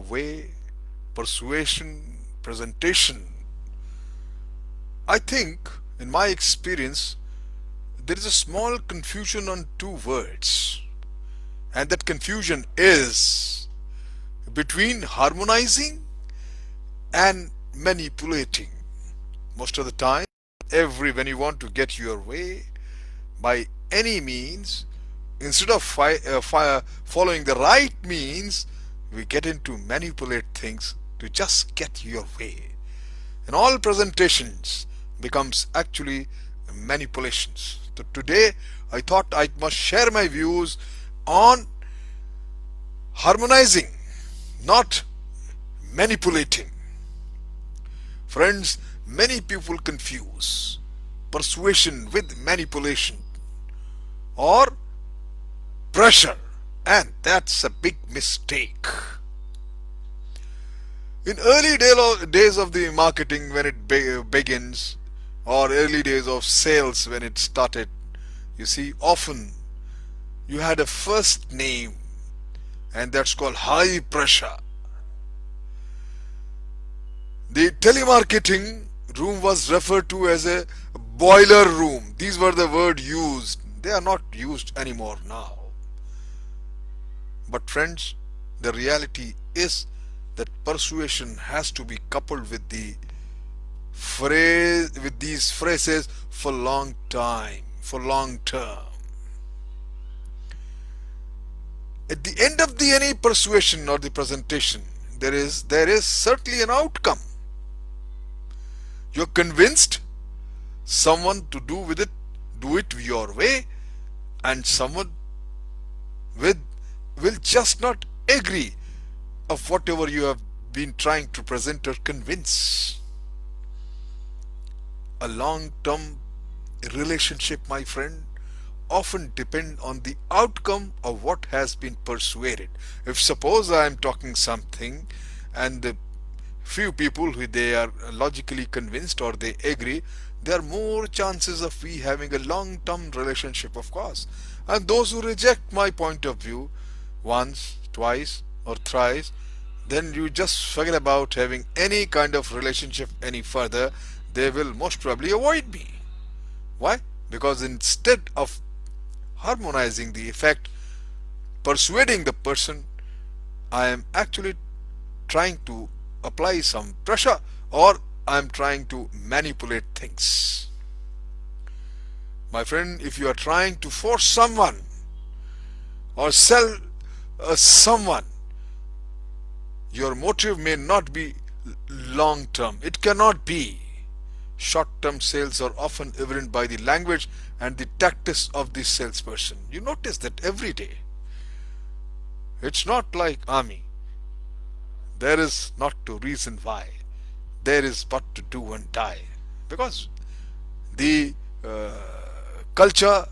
way, persuasion, presentation. I think, in my experience, there is a small confusion on two words, and that confusion is between harmonizing and manipulating. Most of the time, when you want to get your way by any means, instead of following the right means, we get into manipulate things to just get your way. And all presentations becomes actually manipulations. So today I thought I must share my views on harmonizing, not manipulating. Friends, many people confuse persuasion with manipulation or pressure, and that's a big mistake. In early days of the marketing, when it begins, or early days of sales when it started, you see, often you had a first name, and that's called high pressure. The telemarketing room was referred to as a boiler room. These were the words used. They are not used anymore now. But friends, the reality is that persuasion has to be coupled with these phrases for long time, for long term. At the end of any persuasion or the presentation, there is certainly an outcome. You're convinced someone to do it your way, and someone will just not agree of whatever you have been trying to present or convince. A long-term relationship, my friend, often depend on the outcome of what has been persuaded. If suppose I am talking something and the few people who they are logically convinced or they agree, there are more chances of we having a long-term relationship, of course. And those who reject my point of view once, twice or thrice, then you just forget about having any kind of relationship any further. They will most probably avoid me. Why? Because instead of harmonizing the effect, persuading the person, I am actually trying to apply some pressure, or I am trying to manipulate things. My friend, if you are trying to force someone or sell someone, your motive may not be long term. It cannot be. Short term sales are often evident by the language and the tactics of the salesperson. You notice that every day. It's not like army. There is not to reason why. There is but to do and die. Because the culture,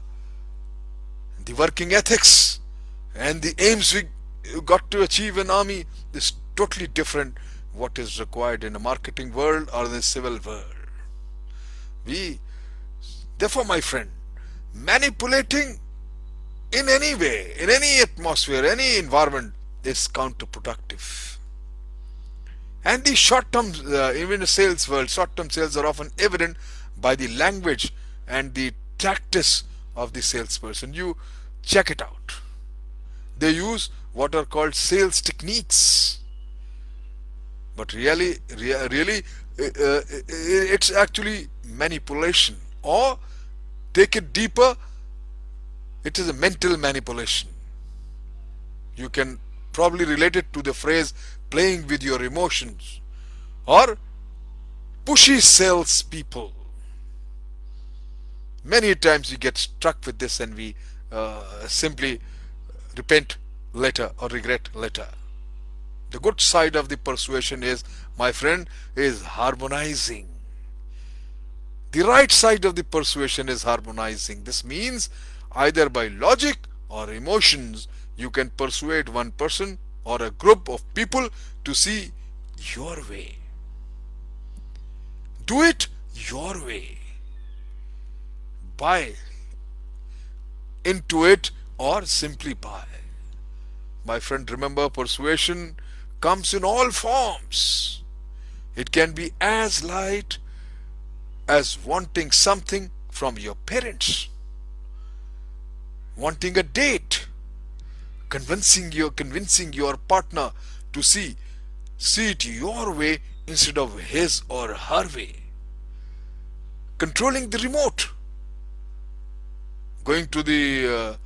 the working ethics, and the aims we got to achieve in army is totally different what is required in a marketing world or the civil world. Therefore, my friend, manipulating in any way, in any atmosphere, any environment is counterproductive. And the short-term, even the sales world, short-term sales are often evident by the language and the tactics of the salesperson. You check it out. They use what are called sales techniques. But really, it's actually manipulation. Or take it deeper, it is a mental manipulation. You can probably relate it to the phrase playing with your emotions, or pushy salespeople. Many times we get struck with this and we simply repent later or regret later. The good side of the persuasion is, my friend, is harmonizing. The right side of the persuasion is harmonizing. This means either by logic or emotions, you can persuade one person or a group of people to see your way. Do it your way. Buy into it or simply buy. My friend, remember, persuasion comes in all forms. It can be as light as wanting something from your parents, wanting a date, convincing your partner to see it your way instead of his or her way, controlling the remote, going to the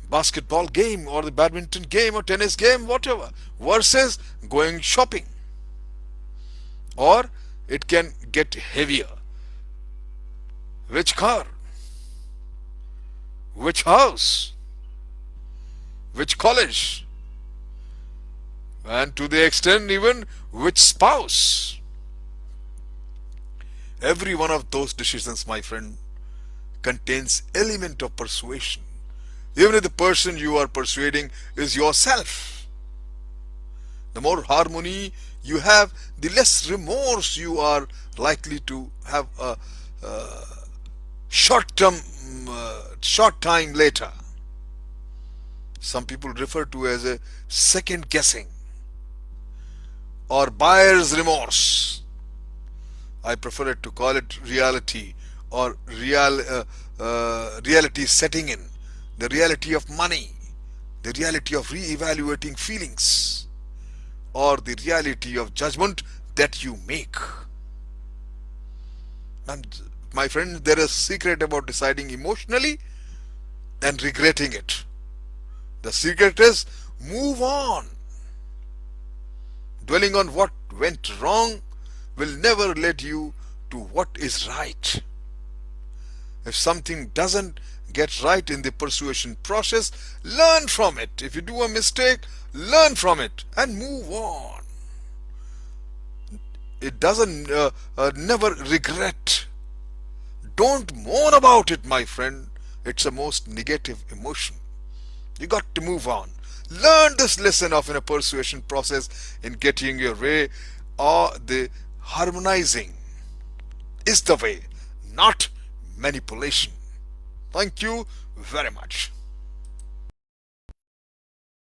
basketball game or the badminton game or tennis game, whatever, versus going shopping. Or it can get heavier. Which car? Which house? Which college? And to the extent even which spouse? Every one of those decisions, my friend, contains element of persuasion. Even if the person you are persuading is yourself. The more harmony you have, the less remorse you are likely to have a short time later. Some people refer to as a second guessing or buyer's remorse. I prefer it to call it reality or reality setting in. The reality of money, the reality of re-evaluating feelings, or the reality of judgment that you make. And my friend, there is a secret about deciding emotionally and regretting it. The secret is move on. Dwelling on what went wrong will never lead you to what is right. If something doesn't get right in the persuasion process, learn from it. If you do a mistake, learn from it and move on. It doesn't never regret. Don't moan about it, my friend. It's a most negative emotion. You got to move on. Learn this lesson of in a persuasion process in getting your way, or the harmonizing is the way, not manipulation. Thank you very much.